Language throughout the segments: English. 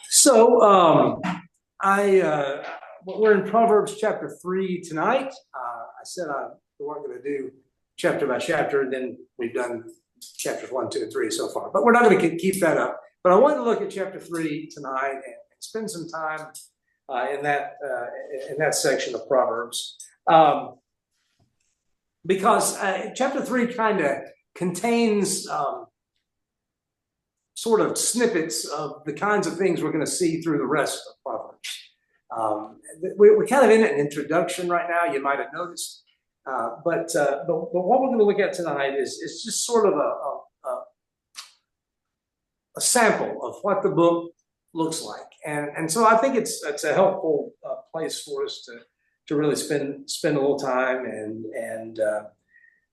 So we're in Proverbs chapter 3 tonight. I said we weren't going to do chapter by chapter, and then we've done chapters 1, 2, and 3 so far. But we're not going to keep that up. But I wanted to look at chapter 3 tonight and spend some time in that section of Proverbs, because chapter 3 kind of contains sort of snippets of the kinds of things we're going to see through the rest of Proverbs. We're kind of in an introduction right now, you might have noticed. But what we're going to look at tonight is just sort of a sample of what the book looks like. And so I think it's a helpful place for us to really spend a little time and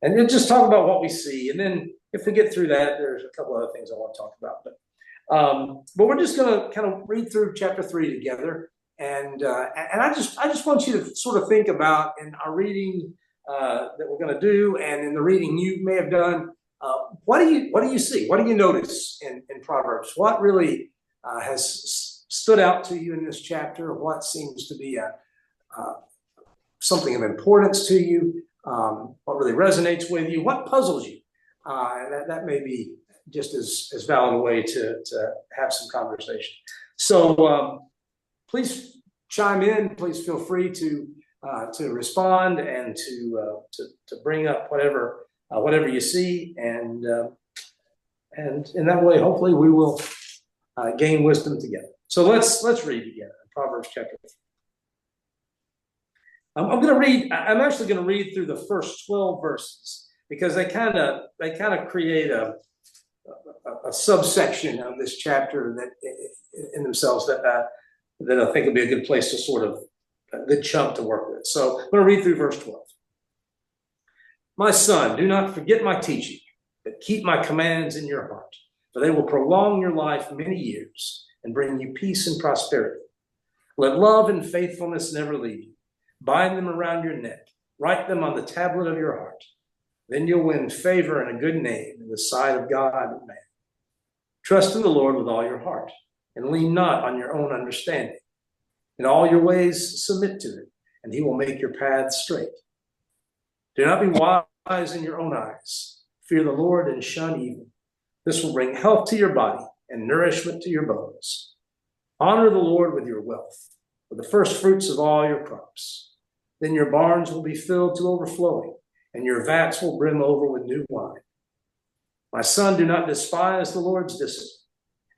then just talk about what we see. And then if we get through that, there's a couple other things I want to talk about. But we're just going to kind of read through chapter 3 together. And I just want you to sort of think about, in our reading that we're going to do, and in the reading you may have done, what do you see? What do you notice in Proverbs? What really has stood out to you in this chapter? What seems to be something of importance to you? What really resonates with you? What puzzles you? That may be just as valid a way to have some conversation. So please chime in. Please feel free to respond and to bring up whatever you see, and in that way, hopefully, we will gain wisdom together. So let's read together Proverbs chapter 3. I'm actually going to read through the first 12 verses, because they kind of create a subsection of this chapter that in themselves that I think would be a good place to sort of a good chunk to work with. So I'm going to read through verse 12. My son, do not forget my teaching, but keep my commands in your heart, for they will prolong your life many years and bring you peace and prosperity. Let love and faithfulness never leave you. Bind them around your neck. Write them on the tablet of your heart. Then you'll win favor and a good name in the sight of God and man. Trust in the Lord with all your heart, and lean not on your own understanding. In all your ways submit to him, and he will make your paths straight. Do not be wise in your own eyes. Fear the Lord and shun evil. This will bring health to your body and nourishment to your bones. Honor the Lord with your wealth, with the first fruits of all your crops. Then your barns will be filled to overflowing, and your vats will brim over with new wine. My son, do not despise the Lord's discipline,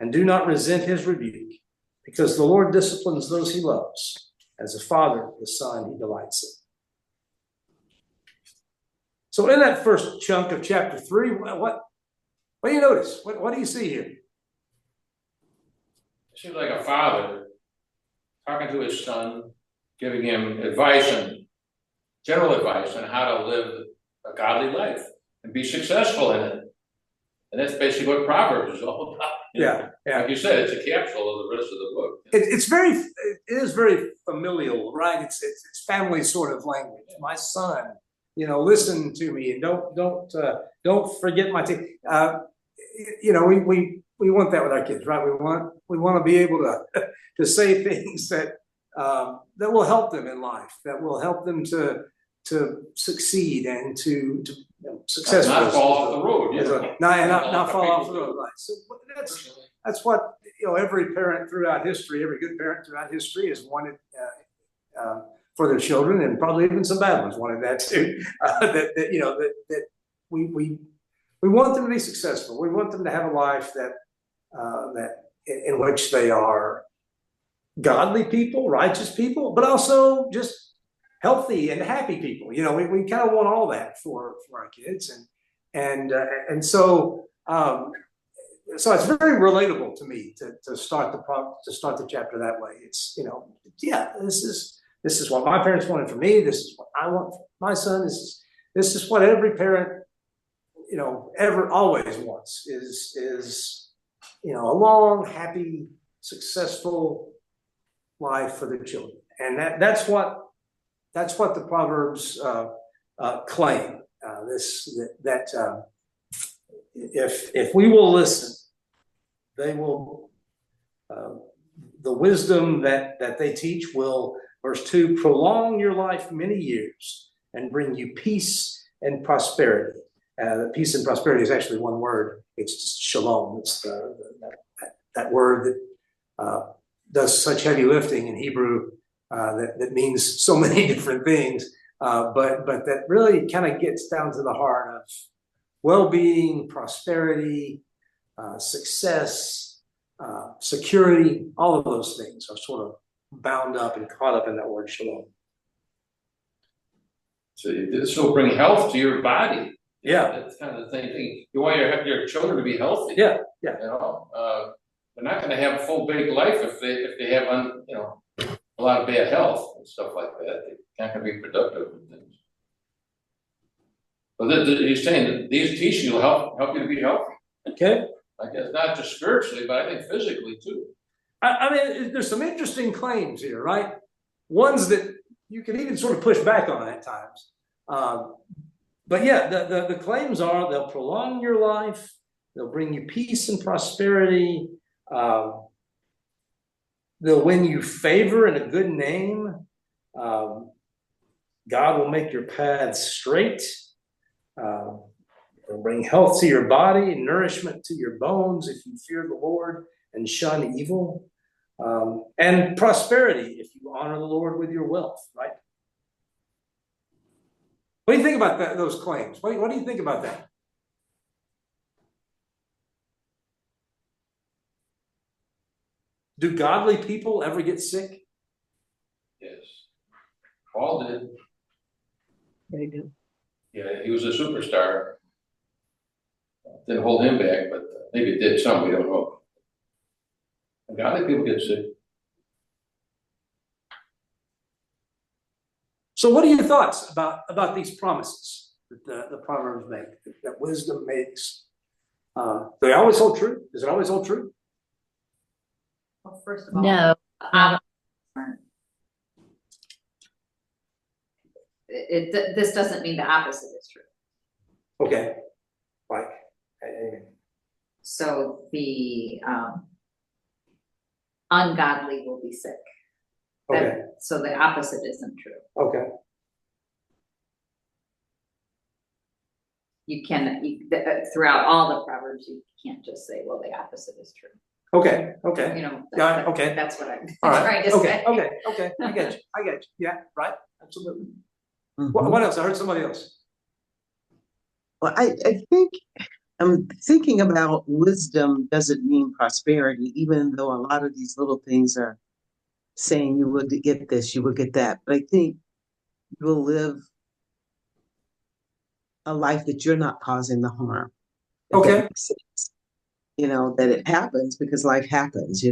and do not resent his rebuke, because the Lord disciplines those he loves, as a father the son he delights in. So in that first chunk of chapter 3, what do you notice? What do you see here? It seems like a father talking to his son, giving him advice and general advice on how to live a godly life and be successful in it. And that's basically what Proverbs is all about. Yeah. Like you said, it's a capsule of the rest of the book. It is very familial, right? It's family sort of language. My son, listen to me, and don't forget my teaching. We want that with our kids, right? We want to be able to say things that will help them in life, that will help them to succeed and to successfully not fall off the road. Not fall off the road, right? So that's what every parent throughout history, every good parent throughout history has wanted for their children, and probably even some bad ones wanted that too. That we want them to be successful. We want them to have a life that in which they are godly people, righteous people, but also just healthy and happy people. We kind of want all that for our kids, and so it's very relatable to me to start the chapter that way. It's this is what my parents wanted for me. This is what I want for my son. This is what every parent ever always wants is a long, happy, successful life for their children, and that's what the Proverbs claim. if we will listen, they will, the wisdom that they teach will, verse 2, prolong your life many years and bring you peace and prosperity. Peace and prosperity is actually one word. It's just shalom. It's that word that does such heavy lifting in Hebrew that means so many different things, but that really kind of gets down to the heart of well-being, prosperity, success, security. All of those things are sort of bound up and caught up in that word shalom. So this will bring health to your body. Yeah, that's kind of the thing. You want your children to be healthy. Yeah. You know, they're not going to have a full baked life if they have a lot of bad health and stuff like that. They're not going to be productive and things. But he's saying that these teachings will help you to be healthy. Okay. I guess not just spiritually, but I think physically too. I mean, there's some interesting claims here, right? Ones that you can even sort of push back on at times. But yeah, the claims are they'll prolong your life, they'll bring you peace and prosperity, they'll win you favor and a good name. God will make your paths straight. They'll bring health to your body and nourishment to your bones if you fear the Lord and shun evil. And prosperity if you honor the Lord with your wealth, right? What do you think about those claims? What do you think about that? Do godly people ever get sick? Yes. Paul did. They do. Yeah, he was a superstar. Didn't hold him back, but maybe it did some, we don't know. And godly people get sick. So what are your thoughts about these promises that the Proverbs make, that wisdom makes? Do they always hold true? Does it always hold true? Well, first of all, No, this doesn't mean the opposite is true. Okay. Like, So the ungodly will be sick. okay. So the opposite isn't true. Okay. You can throughout all the Proverbs, you can't just say, well, the opposite is true. Okay. Okay. You know, Yeah, okay. That's what I'm All right. trying to Okay. say. Okay. I get you. Yeah. Right. Absolutely. Mhm. What else? I heard somebody else. Well, I think I'm thinking about wisdom doesn't mean prosperity, even though a lot of these little things are saying you will get this, you will get that. But I think you will live a life that you're not causing the harm. If that Okay. makes sense. That it happens because life happens,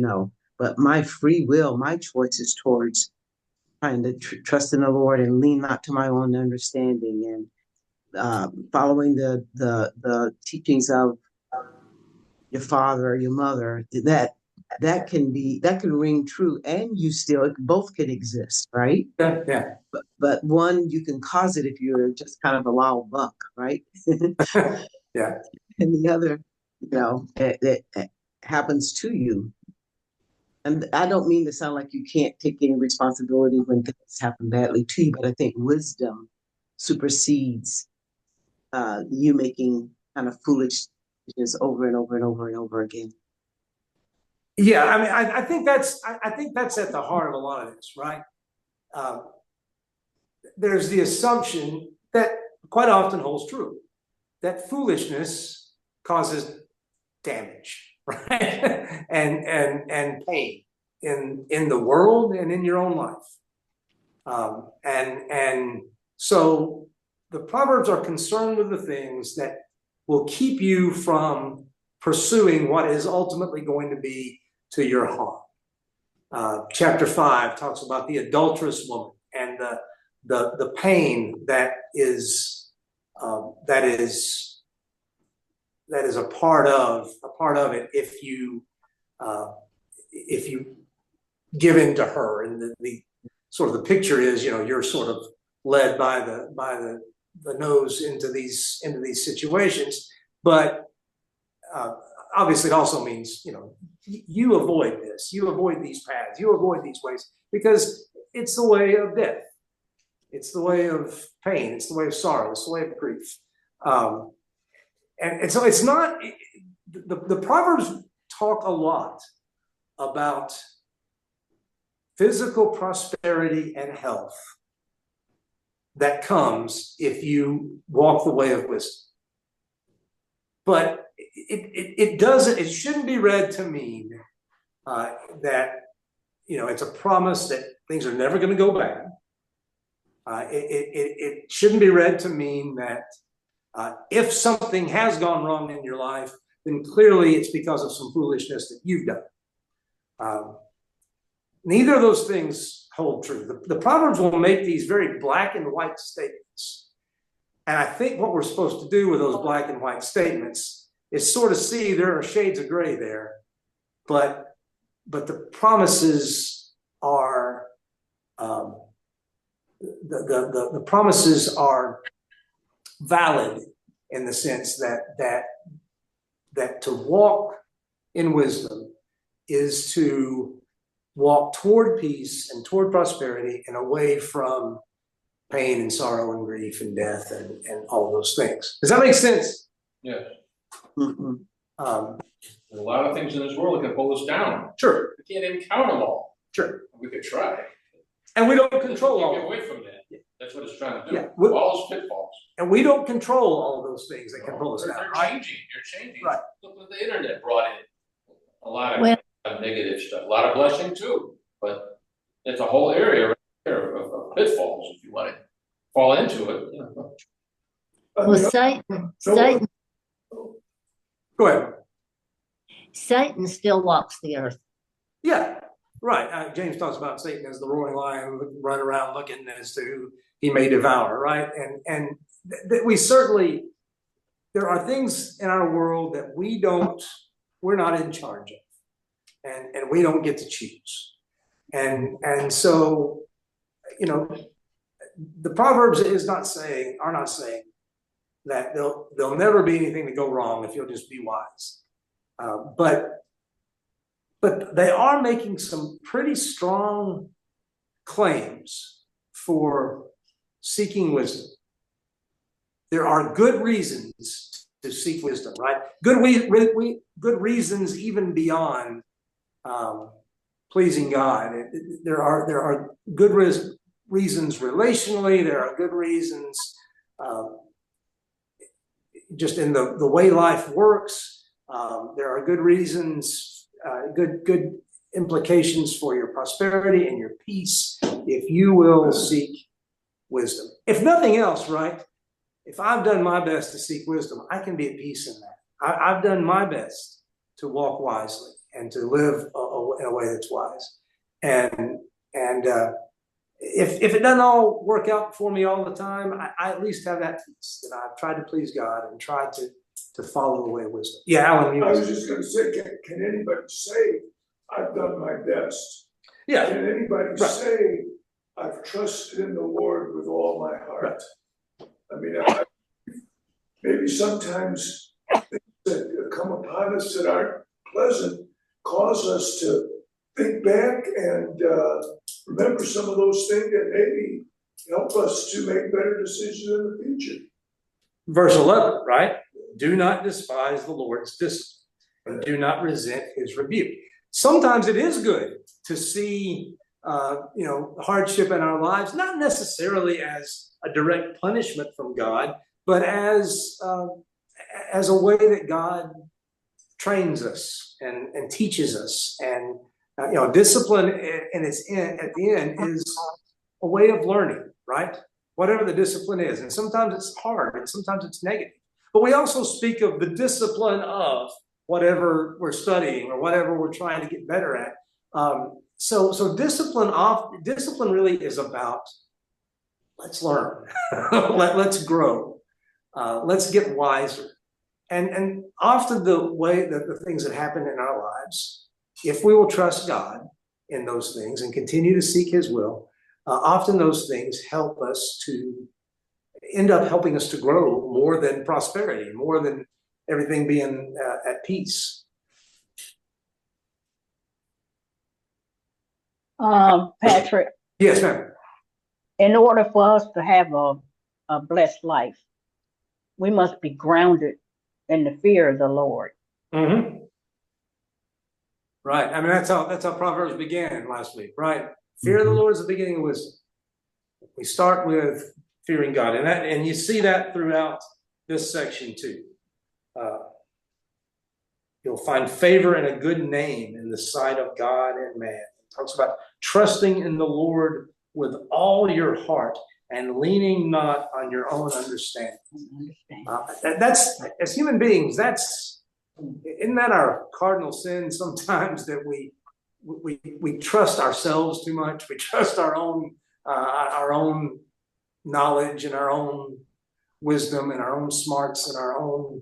but my free will, my choice is towards trying to trust in the Lord and lean not to my own understanding and following the teachings of your father or your mother. That can ring true, and both can exist, right? Yeah. But one, you can cause it if you're just kind of a wild buck, right? Yeah. And the other, it happens to you. And I don't mean to sound like you can't take any responsibility when things happen badly to you, but I think wisdom supersedes you making kind of foolish decisions over and over and over and over again. Yeah. I mean, I think that's at the heart of a lot of this, right? There's the assumption that quite often holds true, that foolishness causes damage, right? and pain in the world and in your own life. And so the Proverbs are concerned with the things that will keep you from pursuing what is ultimately going to be to your harm. Chapter 5 talks about the adulterous woman and the pain that is a part of it if you give in to her. And the sort of the picture is, you're sort of led by the nose into these situations. But obviously it also means, you avoid this, you avoid these paths, you avoid these ways, because it's the way of death. It's the way of pain. It's the way of sorrow. It's the way of grief. And so it's not, the Proverbs talk a lot about physical prosperity and health that comes if you walk the way of wisdom. But it shouldn't be read to mean that, it's a promise that things are never going to go bad. It shouldn't be read to mean that if something has gone wrong in your life, then clearly it's because of some foolishness that you've done. Neither of those things hold true. The Proverbs will make these very black and white statements. And I think what we're supposed to do with those black and white statements is sort of see there are shades of gray there, but the promises are the promises are valid in the sense that to walk in wisdom is to walk toward peace and toward prosperity and away from pain and sorrow and grief and death and all of those things. Does that make sense? Yes. Mm-mm. There's a lot of things in this world that can pull us down. Sure. We can't even count them all. Sure. We could try. And we don't control all Get of away them. from that. That's what it's trying to do. Yeah. All those pitfalls. And we don't control all of those things that can pull us down. They're Right? changing. You're changing. Right. Look what the internet brought in. A lot of Well- negative stuff. A lot of blessing too. But it's a whole area right there of pitfalls if you want to fall into it. Well, Satan Go ahead. Satan still walks the earth. Yeah, right. James talks about Satan as the roaring lion running around looking as to who he may devour, right? And we certainly, there are things in our world that we're not in charge of, and we don't get to choose. And so, the Proverbs are not saying that there'll never be anything to go wrong if you'll just be wise. But they are making some pretty strong claims for seeking wisdom. There are good reasons to seek wisdom, right? Good reasons even beyond pleasing God. There are good reasons relationally. There are good reasons just in the way life works. There are good reasons, good implications for your prosperity and your peace if you will seek wisdom. If nothing else, right? If I've done my best to seek wisdom, I can be at peace in that. I've done my best to walk wisely and to live in a way that's wise. And if it doesn't all work out for me all the time, I at least have that peace that I've tried to please God and tried to follow the way of wisdom. Yeah, Alan. I was just going to say, can anybody say I've done my best? Yeah. Can anybody say I've trusted in the Lord with all my heart? I mean, maybe sometimes things that come upon us that aren't pleasant cause us to think back and remember some of those things that maybe help us to make better decisions in the future. Verse 11, right? Do not despise the Lord's discipline and do not resent his rebuke. Sometimes it is good to see, hardship in our lives, not necessarily as a direct punishment from God, but as a way that God trains us and teaches us. And discipline at the end is a way of learning, right? Whatever the discipline is. And sometimes it's hard and sometimes it's negative. But we also speak of the discipline of whatever we're studying or whatever we're trying to get better at. So discipline really is about let's learn, let's grow, let's get wiser. And often the way that the things that happen in our lives, if we will trust God in those things and continue to seek his will, often those things help us to end up helping us to grow more than prosperity, more than everything being at peace. Patrick, Yes, ma'am. in order for us to have a blessed life, we must be grounded in the fear of the Lord. Mm-hmm. Right. I mean, that's how Proverbs began last week, right? Fear of the Lord is the beginning of wisdom. We start with fearing God, and you see that throughout this section too. You'll find favor and a good name in the sight of God and man. It talks about trusting in the Lord with all your heart and leaning not on your own understanding. That's, as human beings, isn't that our cardinal sin sometimes, that we trust ourselves too much? We trust our own knowledge and our own wisdom and our own smarts and our own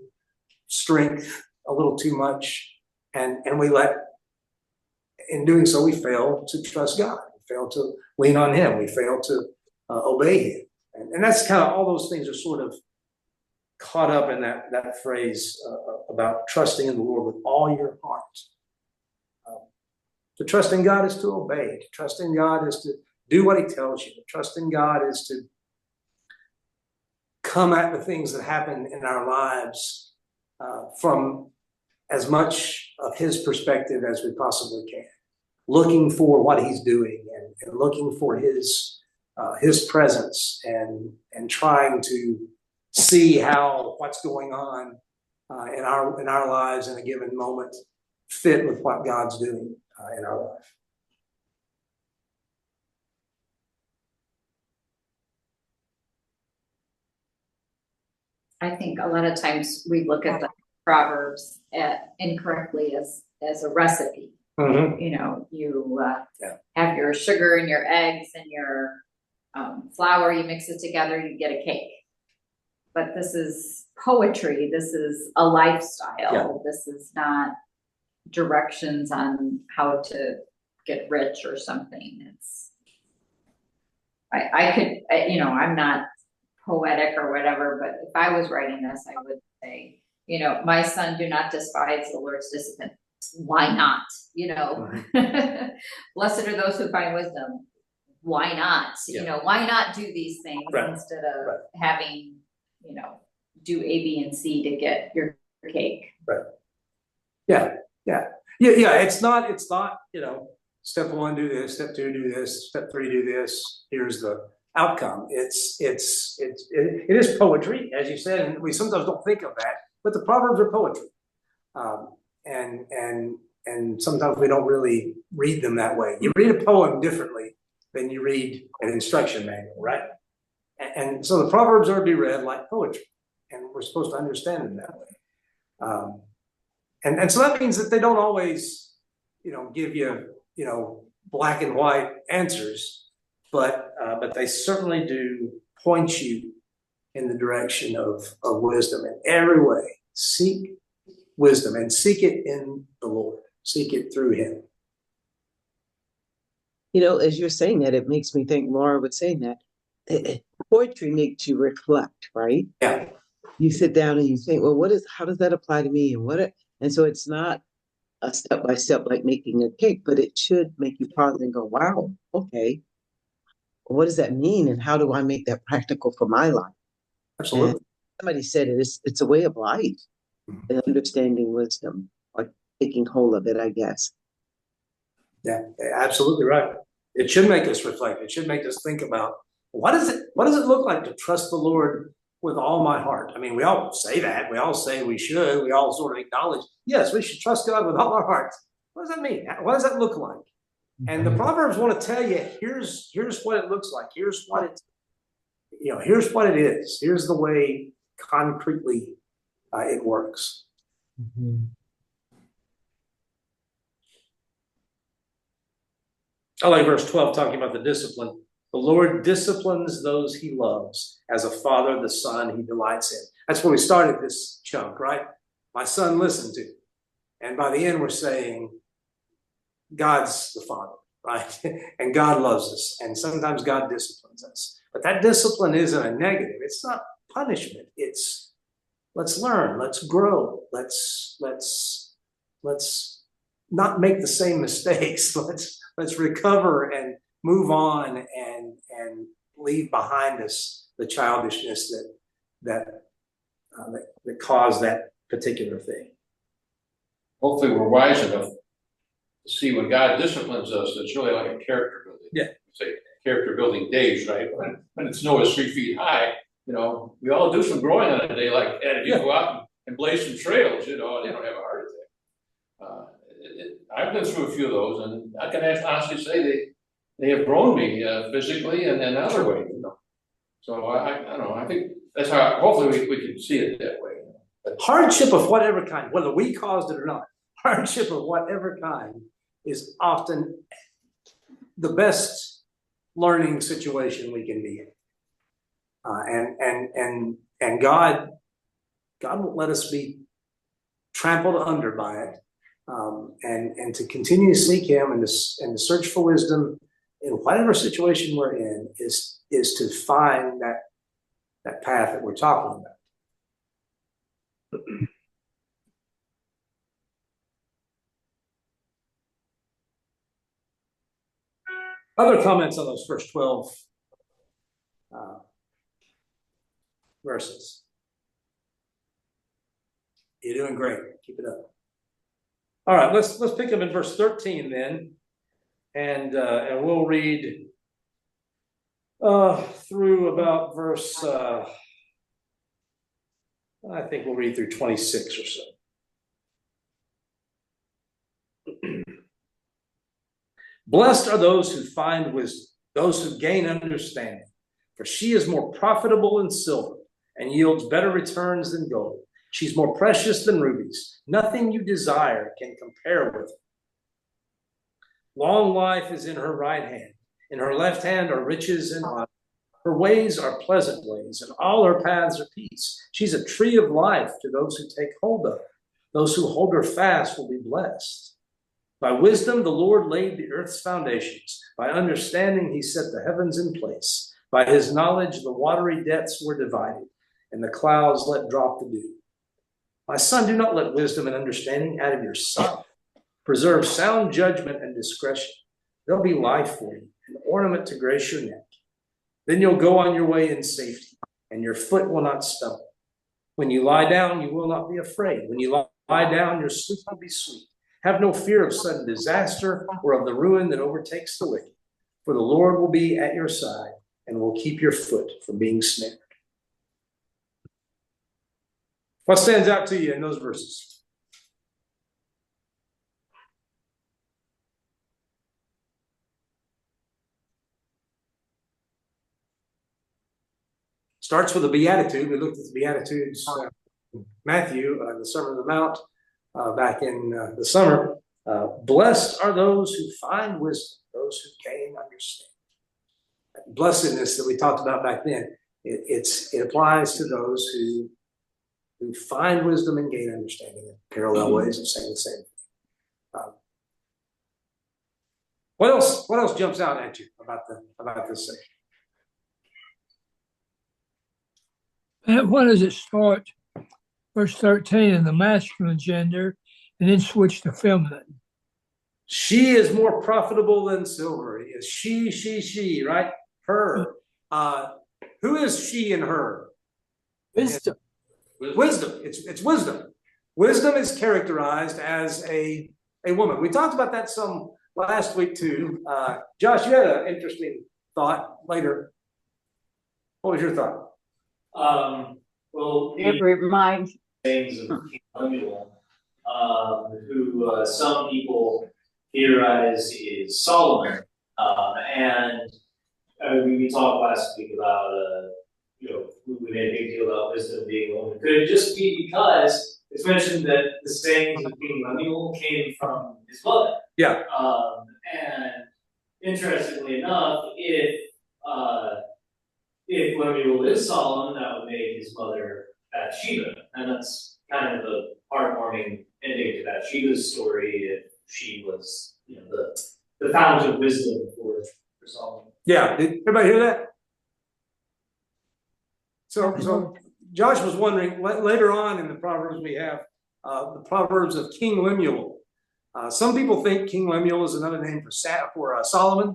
strength a little too much, and in doing so, we fail to trust God. We fail to lean on Him. We fail to obey Him, and that's kind of, all those things are sort of caught up in that phrase about trusting in the Lord with all your heart. To trust in God is to obey. To trust in God is to do what He tells you. To trust in God is to come at the things that happen in our lives from as much of His perspective as we possibly can, looking for what He's doing and looking for His presence and trying to see how what's going on in our lives in a given moment fit with what God's doing in our life. I think a lot of times we look at the Proverbs incorrectly as a recipe. Mm-hmm. You know, you have your sugar and your eggs and your flour, you mix it together, you get a cake. But this is poetry. This is a lifestyle. Yeah. This is not directions on how to get rich or something. It's, I could, I'm not poetic or whatever, but if I was writing this, I would say, my son, do not despise the Lord's discipline. Why not? Blessed are those who find wisdom. Why not? Yeah. Why not do these things instead of having, do A, B, and C to get your cake. Right. Yeah. It's not, step one, do this, step two, do this, step three, do this. Here's the outcome. It is poetry, as you said, and we sometimes don't think of that, but the Proverbs are poetry. And sometimes we don't really read them that way. You read a poem differently than you read an instruction manual, right? And so the Proverbs are to be read like poetry, and we're supposed to understand them that way. And so that means that they don't always, give you, black and white answers, but they certainly do point you in the direction of wisdom in every way. Seek wisdom and seek it in the Lord. Seek it through Him. As you're saying that, it makes me think, Laura was saying that, poetry makes you reflect, right? Yeah. You sit down and you think, well, how does that apply to me? And so it's not a step by step like making a cake, but it should make you pause and go, wow, okay, what does that mean? And how do I make that practical for my life? Absolutely. And somebody said it's a way of life, and understanding wisdom, or taking hold of it, I guess. Yeah, absolutely right. It should make us reflect. It should make us think about, what does it look like to trust the Lord with all my heart? I mean, we all say that. We all say we should. We all sort of acknowledge, yes, we should trust God with all our hearts. What does that mean? What does that look like? And the Proverbs want to tell you, here's what it looks like. Here's what it is. Here's the way concretely it works. Mm-hmm. I like verse 12 talking about the discipline. The Lord disciplines those He loves. As a father, the son He delights in. That's where we started this chunk, right? My son listened to. And by the end, we're saying God's the Father, right? And God loves us. And sometimes God disciplines us. But that discipline isn't a negative. It's not punishment. It's let's learn, let's grow, let's not make the same mistakes. Let's recover and move on and leave behind us the childishness that caused that particular thing. Hopefully we're wise enough to see when God disciplines us, it's really like a character building. Yeah. Say character building days, right? When Noah's 3 feet high, we all do some growing on a day like that. If you go out and blaze some trails, they don't have a heart attack. I've been through a few of those, and I can honestly say they have grown me physically and in other ways. So I don't know. I think that's how. Hopefully we can see it that way. Hardship of whatever kind, whether we caused it or not, hardship of whatever kind is often the best learning situation we can be in. And God won't let us be trampled under by it. And to continue to seek Him and to search for wisdom in whatever situation we're in is to find that path that we're talking about. Other comments on those first 12 verses? You're doing great. Keep it up. All right, let's pick up in verse 13 then, and we'll read through about verse. I think we'll read through 26 or so. Blessed are those who find wisdom, those who gain understanding, for she is more profitable than silver and yields better returns than gold. She's more precious than rubies. Nothing you desire can compare with her. Long life is in her right hand. In her left hand are riches and honor. Her ways are pleasant ways, and all her paths are peace. She's a tree of life to those who take hold of her. Those who hold her fast will be blessed. By wisdom, the Lord laid the earth's foundations. By understanding, He set the heavens in place. By His knowledge, the watery depths were divided, and the clouds let drop the dew. My son, do not let wisdom and understanding out of your sight. Preserve sound judgment and discretion. They'll be life for you, an ornament to grace your neck. Then you'll go on your way in safety, and your foot will not stumble. When you lie down, you will not be afraid. When you lie down, your sleep will be sweet. Have no fear of sudden disaster or of the ruin that overtakes the wicked. For the Lord will be at your side and will keep your foot from being snared. What stands out to you in those verses? Starts with a beatitude. We looked at the Beatitudes, Matthew, the Sermon on the Mount, back in the summer. Blessed are those who find wisdom, those who gain understanding. That blessedness that we talked about back then, it applies to those who find wisdom and gain understanding in parallel ways of saying the same thing. What else jumps out at you about this section? And why does it start, verse 13, in the masculine gender and then switch to feminine? She is more profitable than silver. It's she, right? Her. Who is she and her? Wisdom. Wisdom. It's wisdom. Wisdom is characterized as a woman. We talked about that some last week too. Josh, you had an interesting thought later. What was your thought? Well, It reminds things of King Lemuel, who some people theorize is Solomon, and we talked last week about we made a big deal about wisdom being a woman. Could it just be because it's mentioned that the sayings of King Lemuel came from his mother? Yeah. And interestingly enough, if Lemuel is Solomon, that would make his mother Bathsheba, and that's kind of a heartwarming ending to Bathsheba's story. If she was, the fount of wisdom for Solomon. Yeah. Did everybody hear that? So Josh was wondering, later on in the Proverbs, we have the Proverbs of King Lemuel. Some people think King Lemuel is another name for Solomon,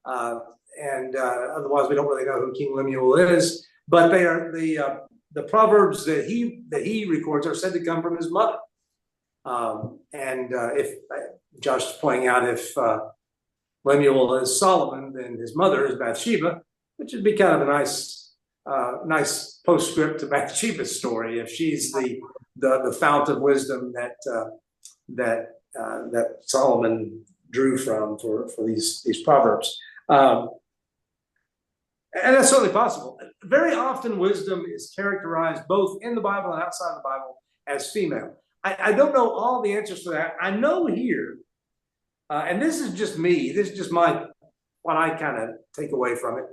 and otherwise we don't really know who King Lemuel is. But they are the Proverbs that he records are said to come from his mother. If Josh is pointing out, if Lemuel is Solomon, then his mother is Bathsheba, which would be kind of a nice postscript to Bathsheba's story, if she's the fount of wisdom that Solomon drew from for these Proverbs. And that's certainly possible. Very often wisdom is characterized both in the Bible and outside the Bible as female. I don't know all the answers to that. I know here, and this is just me, this is just what I kind of take away from it.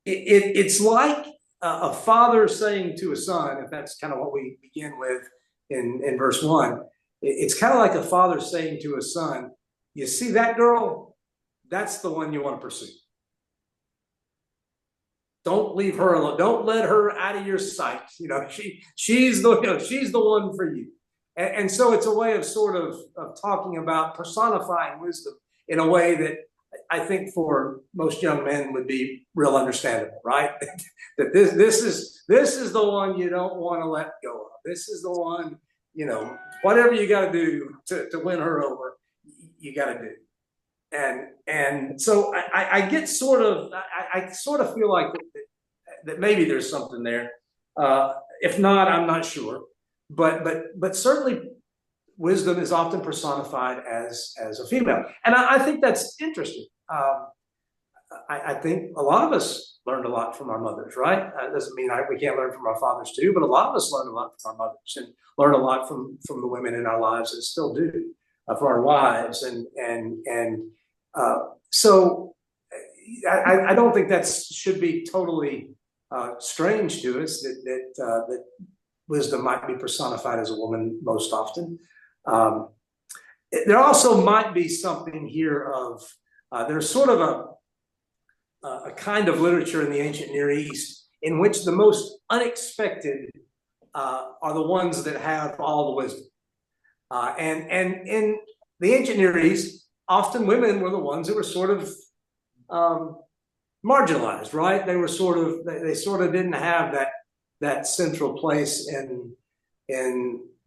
It's like a father saying to a son, if that's kind of what we begin with in verse 1, it's kind of like a father saying to a son, you see that girl? That's the one you want to pursue. Don't leave her alone. Don't let her out of your sight. She's the one for you. And so it's a way of sort of talking about personifying wisdom in a way that I think for most young men would be real understandable, right? That this is the one you don't want to let go of. This is the one, whatever you got to do to win her over, you got to do. And so I get sort of feel like that maybe there's something there. If not, I'm not sure. But certainly wisdom is often personified as a female. And I think that's interesting. I think a lot of us learned a lot from our mothers, right? That doesn't mean we can't learn from our fathers too, but a lot of us learn a lot from our mothers and learn a lot from the women in our lives and still do for our wives. So I don't think that should be totally strange to us that wisdom might be personified as a woman most often. There also might be something here of there's sort of a kind of literature in the ancient Near East in which the most unexpected are the ones that have all the wisdom. And in the ancient Near East, often women were the ones that were sort of marginalized, right? They were they sort of didn't have that central place in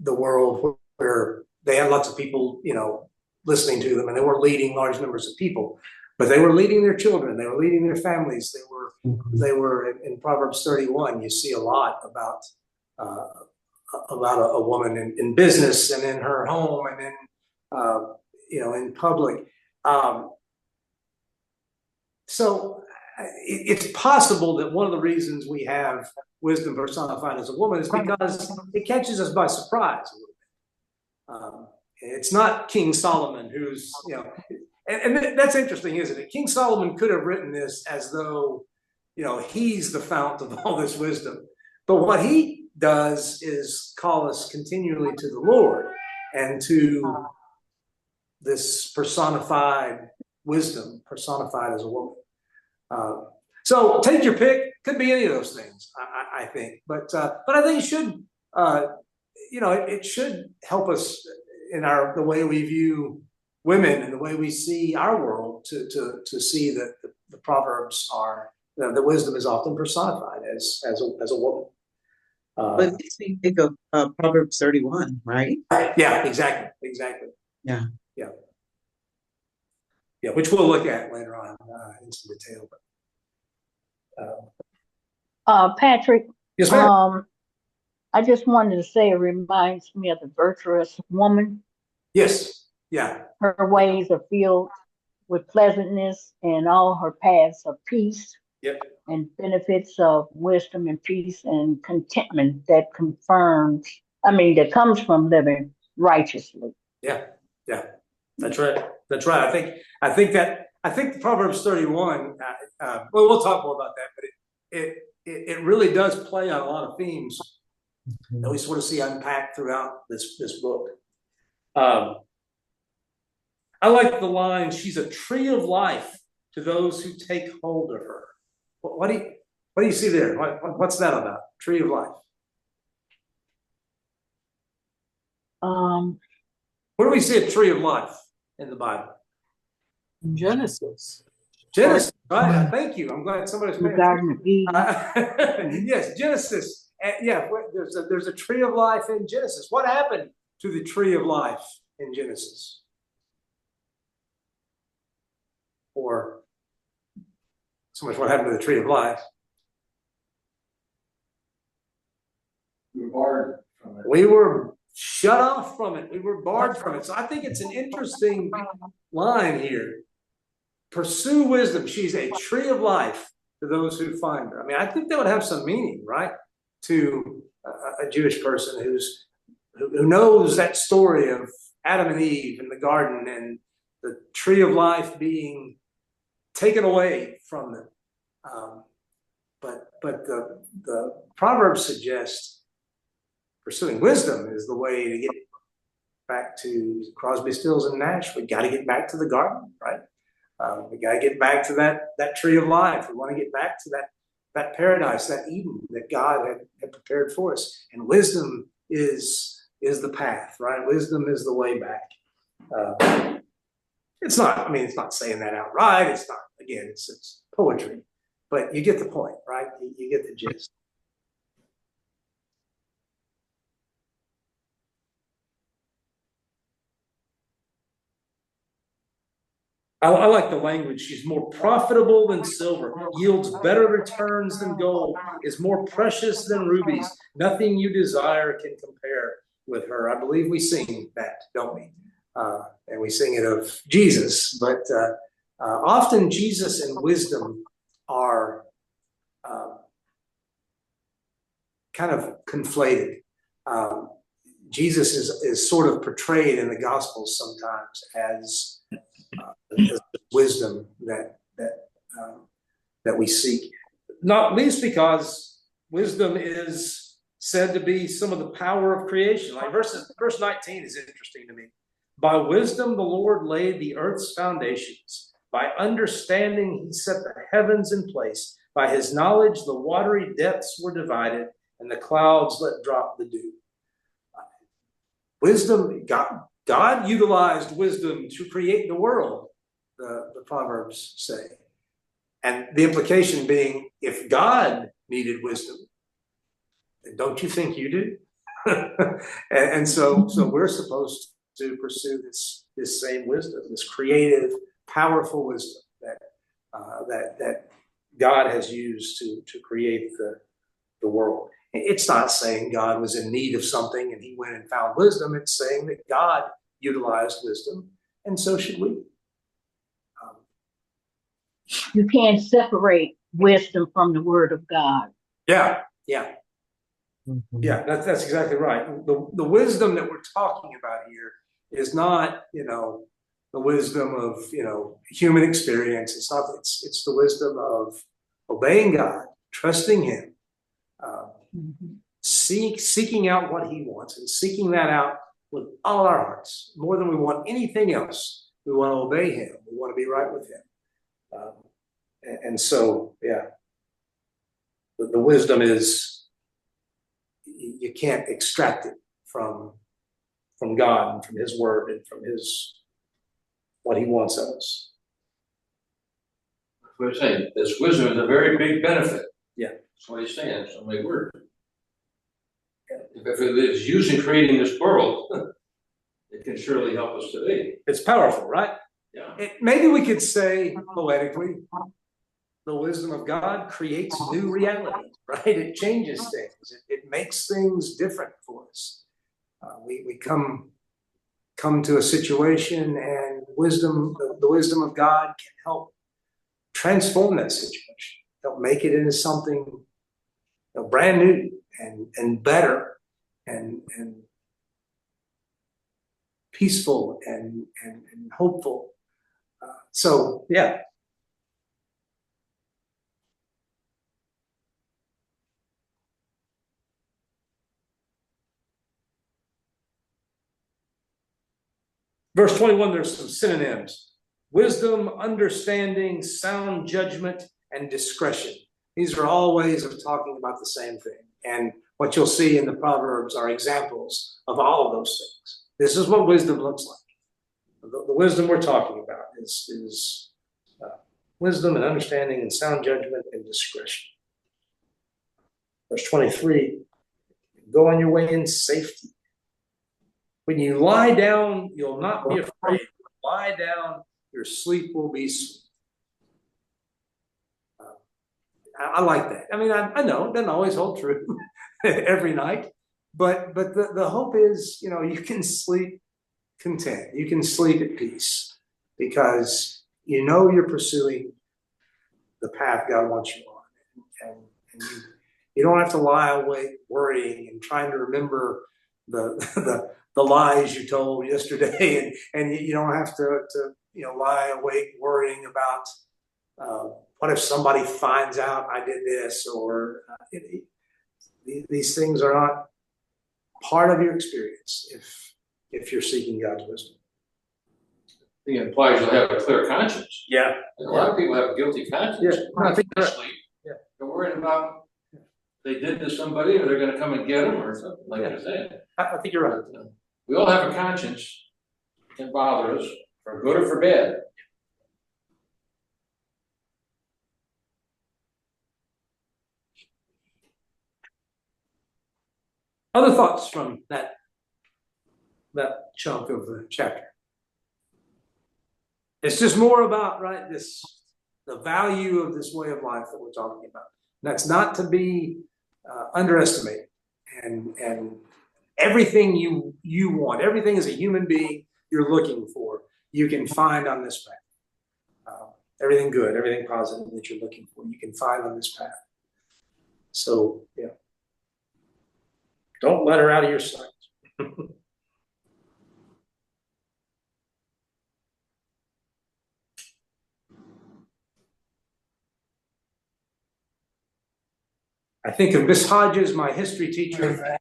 the world where they had lots of people, listening to them, and they weren't leading large numbers of people, but they were leading their children, they were leading their families. They were in Proverbs 31. You see a lot about a woman in business and in her home and in public. So it's possible that one of the reasons we have wisdom personified as a woman is because it catches us by surprise a little bit. It's not King Solomon who's, and that's interesting, isn't it? King Solomon could have written this as though, he's the fount of all this wisdom. But what he does is call us continually to the Lord and to this personified wisdom, personified as a woman. So take your pick. Could be any of those things, I think. But I think it should, it should help us in the way we view women and the way we see our world to see that the Proverbs are, the wisdom is often personified as a woman. But it makes me think of Proverbs 31, right? Yeah, exactly. Yeah. Yeah, which we'll look at later on in some detail. Patrick. Yes, ma'am. I just wanted to say it reminds me of the virtuous woman. Yes. Yeah. Her ways are filled with pleasantness, and all her paths are peace. Yep. And benefits of wisdom and peace and contentment that comes from living righteously. Yeah. That's right. I think the Proverbs 31. Well, we'll talk more about that, but it really does play on a lot of themes that we sort of see unpacked throughout this book. I like the line, she's a tree of life to those who take hold of her. What do you see there? What's that about? Tree of life. Where do we see a tree of life in the Bible? Genesis. Genesis, right? Thank you. I'm glad somebody's The paying Garden of Eden. attention. Yes, Genesis. Yeah, there's a tree of life in Genesis. What happened to the tree of life in Genesis? Or so much what happened to the tree of life. We were barred from it. We were shut off from it. We were barred from it. So I think it's an interesting line here. Pursue wisdom. She's a tree of life to those who find her. I mean, I think that would have some meaning, right? To a Jewish person who knows that story of Adam and Eve in the garden and the tree of life being taken away from them. But the Proverbs suggest pursuing wisdom is the way to get back to Crosby, Stills, and Nash. We got to get back to the garden, right? We got to get back to that tree of life. We want to get back to that paradise, that Eden that God had prepared for us. And wisdom is the path, right? Wisdom is the way back. It's not saying that outright. It's not, again, it's poetry. But you get the point, right? You get the gist. I like the language. She's more profitable than silver, yields better returns than gold, is more precious than rubies. Nothing you desire can compare with her. I believe we sing that, don't we? And we sing it of Jesus, but often Jesus and wisdom are kind of conflated. Jesus is sort of portrayed in the Gospels sometimes as wisdom that we seek, not least because wisdom is said to be some of the power of creation. Like verse 19 is interesting to me. By wisdom the Lord laid the earth's foundations. By understanding he set the heavens in place. By his knowledge the watery depths were divided, and the clouds let drop the dew. Wisdom, God utilized wisdom to create the world, the Proverbs say. And the implication being, if God needed wisdom, then don't you think you do? and so we're supposed to pursue this same wisdom, this creative, powerful wisdom that God has used to create the world. It's not saying God was in need of something and he went and found wisdom. It's saying that God utilized wisdom, and so should we. You can't separate wisdom from the word of God. Yeah. That's exactly right. The wisdom that we're talking about here is not, the wisdom of, human experience. It's not. It's the wisdom of obeying God, trusting Him, seeking out what He wants, and seeking that out with all our hearts, more than we want anything else. We want to obey Him. We want to be right with Him. And so, the wisdom is, you can't extract it from God and from His Word and from what He wants of us. That's what he's saying. This wisdom is a very big benefit. Yeah. That's what he's saying. That's so many words. If it is used in creating this world, it can surely help us today. It's powerful, right? Yeah. Maybe we could say poetically, the wisdom of God creates new reality, right? It changes things. It makes things different for us. We come to a situation, and the wisdom of God can help transform that situation, help make it into something brand new and better and peaceful and hopeful. So, yeah. Verse 21, there's some synonyms: wisdom, understanding, sound judgment, and discretion. These are all ways of talking about the same thing. And what you'll see in the Proverbs are examples of all of those things. This is what wisdom looks like. The wisdom we're talking about is wisdom and understanding and sound judgment and discretion. Verse 23, go on your way in safety. When you lie down, you'll not be afraid. Lie down, your sleep will be sweet. I like that. I mean, I know it doesn't always hold true every night, but the hope is, you can sleep content. You can sleep at peace because you're pursuing the path God wants you on, and you don't have to lie awake worrying and trying to remember the lies you told yesterday, and you don't have to lie awake worrying about what if somebody finds out I did this, or these things are not part of your experience if you're seeking God's wisdom. It implies you'll have a clear conscience. Yeah. A lot of people have a guilty conscience. Yeah, I think that's Sleep. Yeah. They're worried about they did to somebody, or they're going to come and get them, or something like that. I think you're right. We all have a conscience. It can bother us, for good or for bad. Other thoughts from that chunk of the chapter? It's just more about, right, the value of this way of life that we're talking about. And that's not to be underestimated. And everything you want, everything as a human being you're looking for, you can find on this path. Everything good, everything positive that you're looking for, you can find on this path. So, yeah. Don't let her out of your sight. I think of Miss Hodges, my history teacher,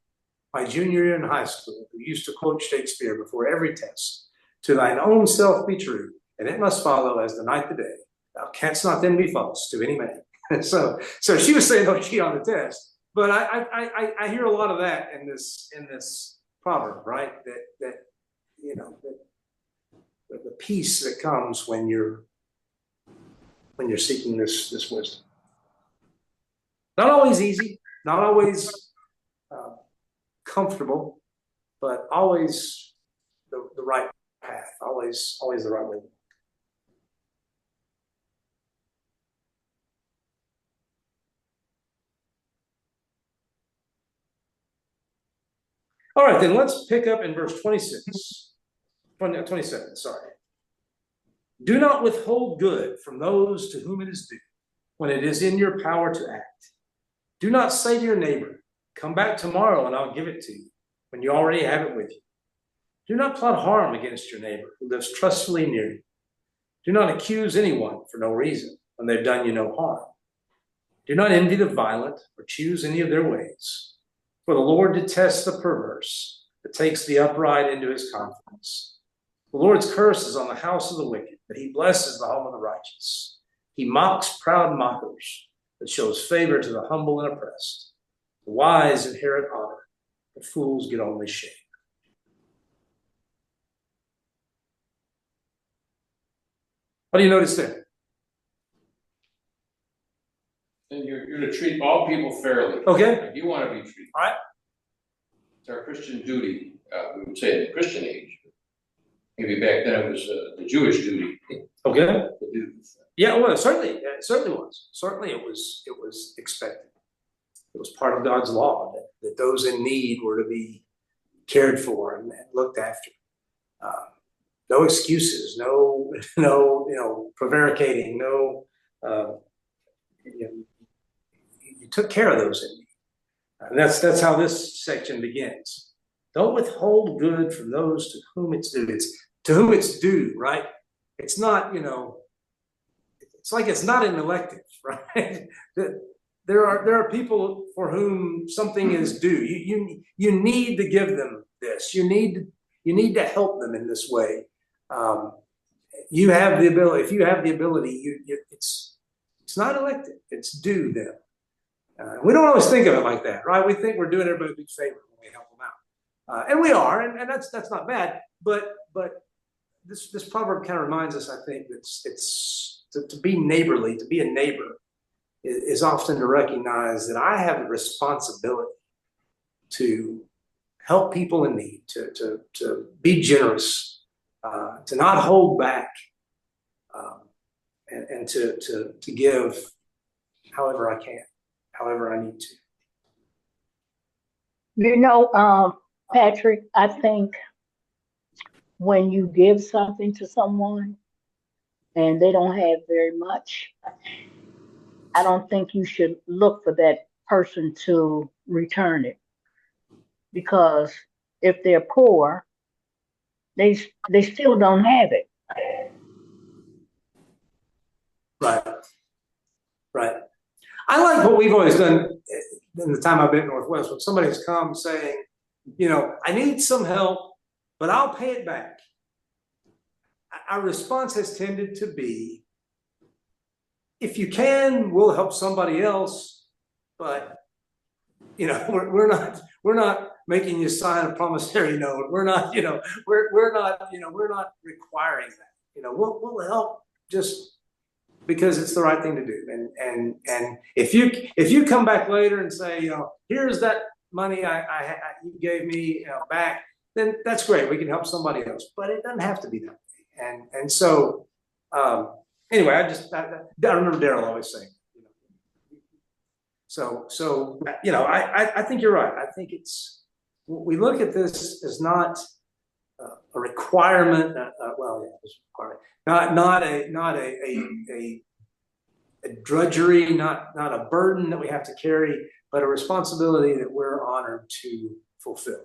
my junior year in high school, who used to quote Shakespeare before every test. To thine own self be true, and it must follow as the night the day. Thou canst not then be false to any man. So she was saying don't cheat on the test. But I hear a lot of that in this proverb, right? That the peace that comes when you're seeking this wisdom. Not always easy, not always comfortable, but always the right path, always the right way. All right, then let's pick up in verse 27, sorry. Do not withhold good from those to whom it is due, when it is in your power to act. Do not say to your neighbor, come back tomorrow and I'll give it to you, when you already have it with you. Do not plot harm against your neighbor who lives trustfully near you. Do not accuse anyone for no reason when they've done you no harm. Do not envy the violent or choose any of their ways. For the Lord detests the perverse, but takes the upright into his confidence. The Lord's curse is on the house of the wicked, but he blesses the home of the righteous. He mocks proud mockers, but shows favor to the humble and oppressed. The wise inherit honor, the fools get only shame. What do you notice there? And you're to treat all people fairly. Okay. Like you want to be treated. All right. It's our Christian duty. We would say in the Christian age. Maybe back then it was the Jewish duty. Okay. To do. Yeah, well, certainly was. Certainly it was expected. It was part of God's law that those in need were to be cared for and looked after. No excuses, no prevaricating, no. You took care of those in need. And that's how this section begins. Don't withhold good from those to whom it's due. It's to whom it's due, right? It's not, it's like it's not an elective, right? There are people for whom something is due. You need to give them this. You need to help them in this way. You have the ability. If you have the ability, it's not elective. It's due them. We don't always think of it like that, right? We think we're doing everybody a big favor when we help them out, and we are, and that's not bad. But this proverb kind of reminds us, I think, that it's to be neighborly, to be a neighbor, is often to recognize that I have a responsibility to help people in need, to be generous, to not hold back, and to give however I can, however I need to. You know, Patrick, I think when you give something to someone and they don't have very much, I don't think you should look for that person to return it. Because if they're poor, they still don't have it. Right. I like what we've always done in the time I've been at Northwest. When somebody's come saying, I need some help, but I'll pay it back. Our response has tended to be, if you can, we'll help somebody else, but we're not making you sign a promissory note. We're not, we're not requiring that. We'll help just because it's the right thing to do. And if you come back later and say, here's that money you gave me back, then that's great. We can help somebody else, but it doesn't have to be that way. And so anyway, I remember Daryl always saying. So I think you're right. I think we look at this as not a requirement. It's a requirement, not a drudgery, not a burden that we have to carry, but a responsibility that we're honored to fulfill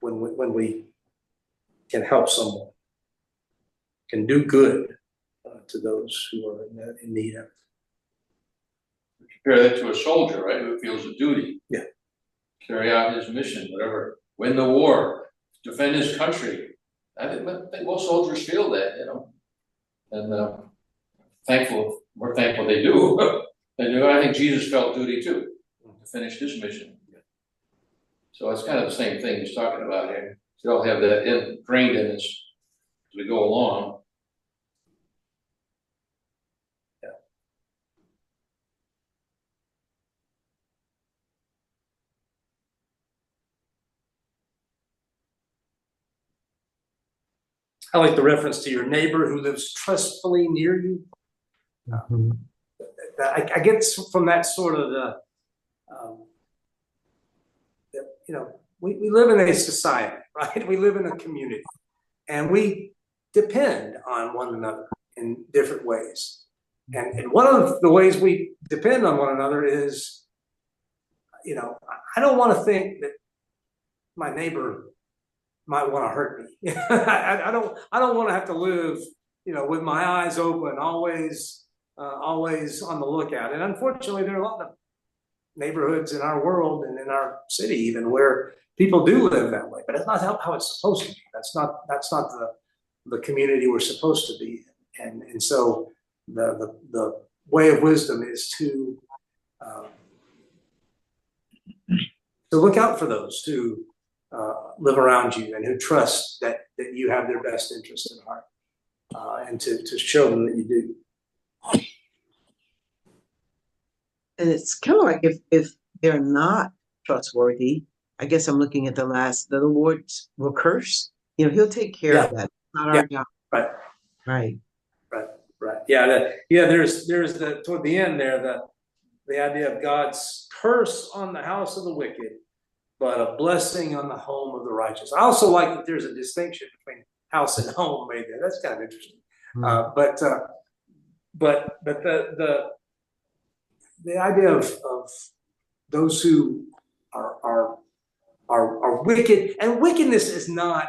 when we can help someone, can do good to those who are in need of it. Compare that to a soldier, right, who feels a duty. Yeah. Carry out his mission, whatever, win the war, defend his country. I think most soldiers feel that, and we're thankful they do. They do. I think Jesus felt duty too, to finish his mission. So it's kind of the same thing he's talking about here. We all have that ingrained in us as we go along. I like the reference to your neighbor who lives trustfully near you. Mm-hmm. I get from that sort of we live in a society, right? We live in a community, and we depend on one another in different ways. And one of the ways we depend on one another is, I don't want to think that my neighbor might want to hurt me. I don't want to have to live, with my eyes open, always on the lookout. And unfortunately, there are a lot of neighborhoods in our world and in our city even where people do live that way. But it's not how it's supposed to be. That's not the community we're supposed to be in. And so the way of wisdom is to look out for those who live around you and who trust that you have their best interest in heart, and to show them that you do. And it's kind of like if they're not trustworthy, I guess I'm looking at the Lord will curse. He'll take care of that. It's not our job. Right. Yeah. There's toward the end there, the idea of God's curse on the house of the wicked, but a blessing on the home of the righteous. I also like that there's a distinction between house and home made there. That's kind of interesting. Mm-hmm. But the idea of those who are wicked, and wickedness is not,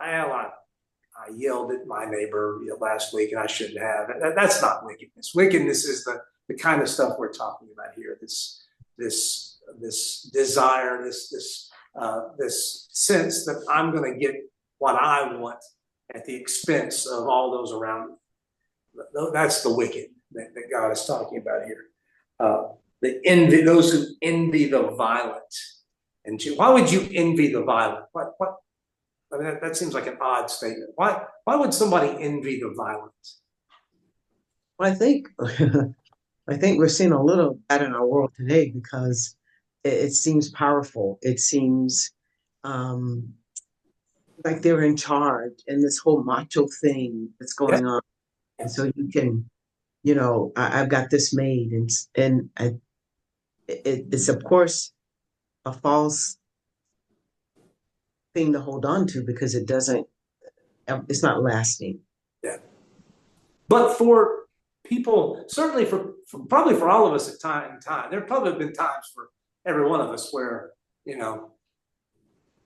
I yelled at my neighbor last week and I shouldn't have. That's not wickedness. Wickedness is the kind of stuff we're talking about here. This desire, this sense that I'm going to get what I want at the expense of all those around me. That's the wicked that God is talking about here. the envy, those who envy the violent. And why would you envy the violent? What? I mean, that seems like an odd statement. Why would somebody envy the violent? I think I think we're seeing a little of that in our world today because it seems powerful. It seems um, like they're in charge, and this whole macho thing that's going on. And so you can, I've got this made, it's of course a false thing to hold on to because it's not lasting. Yeah. But for people, certainly probably for all of us at time, there probably have been times for every one of us where,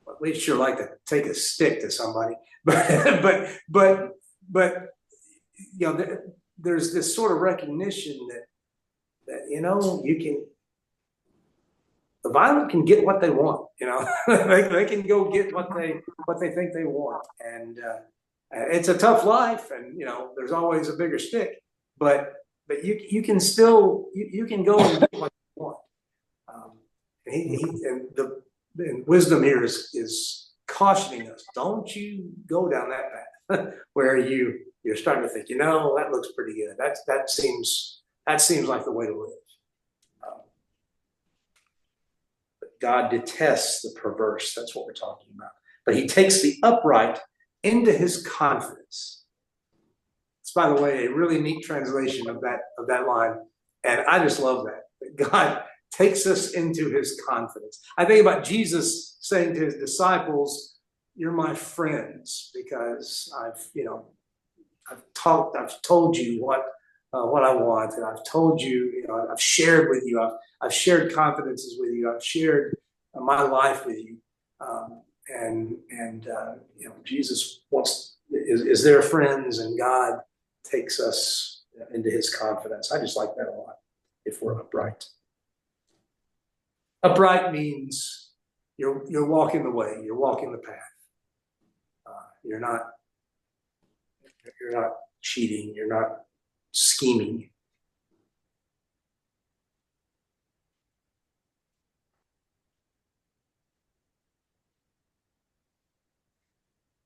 at least sure like to take a stick to somebody, but there's this sort of recognition that the violent can get what they want, they can go get what they think they want, and it's a tough life, and there's always a bigger stick, but you can still you can go and get what you want. And wisdom here is cautioning us: don't you go down that path where you're starting to think, that looks pretty good. That seems like the way to live. But God detests the perverse. That's what we're talking about. But He takes the upright into His confidence. It's, by the way, a really neat translation of that line, and I just love that God takes us into His confidence. I think about Jesus saying to His disciples, "You're my friends because I've told you what I want, and I've told you, I've shared with you, I've shared confidences with you, I've shared my life with you." Jesus is their friends, and God takes us into His confidence. I just like that a lot. If we're upright, upright means you're walking the way, you're walking the path. You're not cheating, you're not scheming.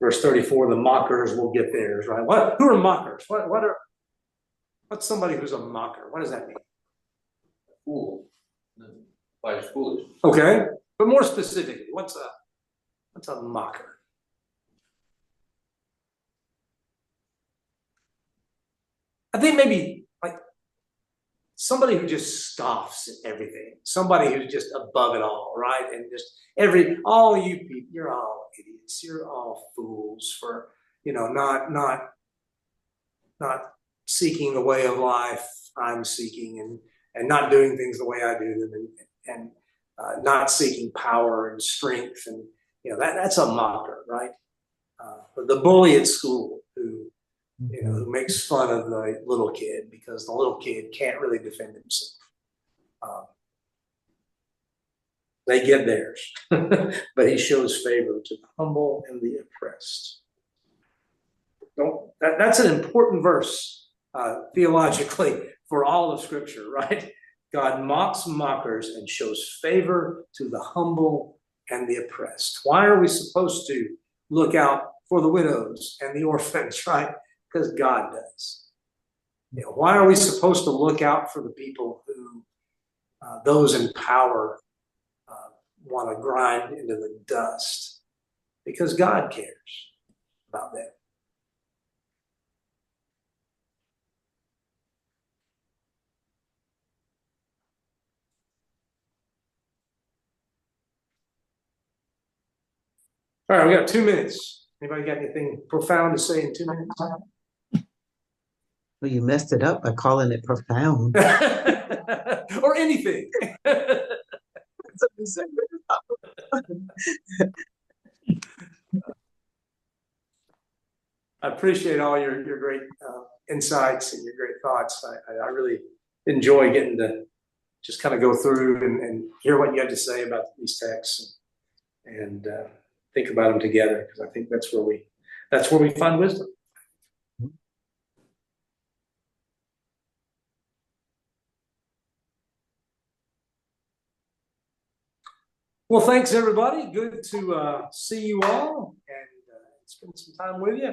Verse 34, the mockers will get theirs, right? Who are mockers? What's somebody who's a mocker? What does that mean? Fool. Like foolish. Okay. But more specifically, what's a mocker? I think maybe like somebody who just scoffs at everything, somebody who's just above it all, right? And just all you people, you're all idiots, you're all fools for, not seeking the way of life I'm seeking, and not doing things the way I do them, and not seeking power and strength, and that's a mocker, right? The bully at school who makes fun of the little kid because the little kid can't really defend himself. They get theirs, but He shows favor to the humble and the oppressed. That's an important verse theologically for all of Scripture, right? God mocks mockers and shows favor to the humble and the oppressed. Why are we supposed to look out for the widows and the orphans, right? Because God does. Why are we supposed to look out for the people who those in power want to grind into the dust? Because God cares about them. All right, we got 2 minutes. Anybody got anything profound to say in 2 minutes? Well, you messed it up by calling it profound. Or anything. I appreciate all your great insights and your great thoughts. I really enjoy getting to just kind of go through and hear what you have to say about these texts and think about them together, because I think that's where we find wisdom. Well, thanks, everybody. Good to see you all and spend some time with you.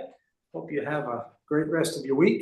Hope you have a great rest of your week.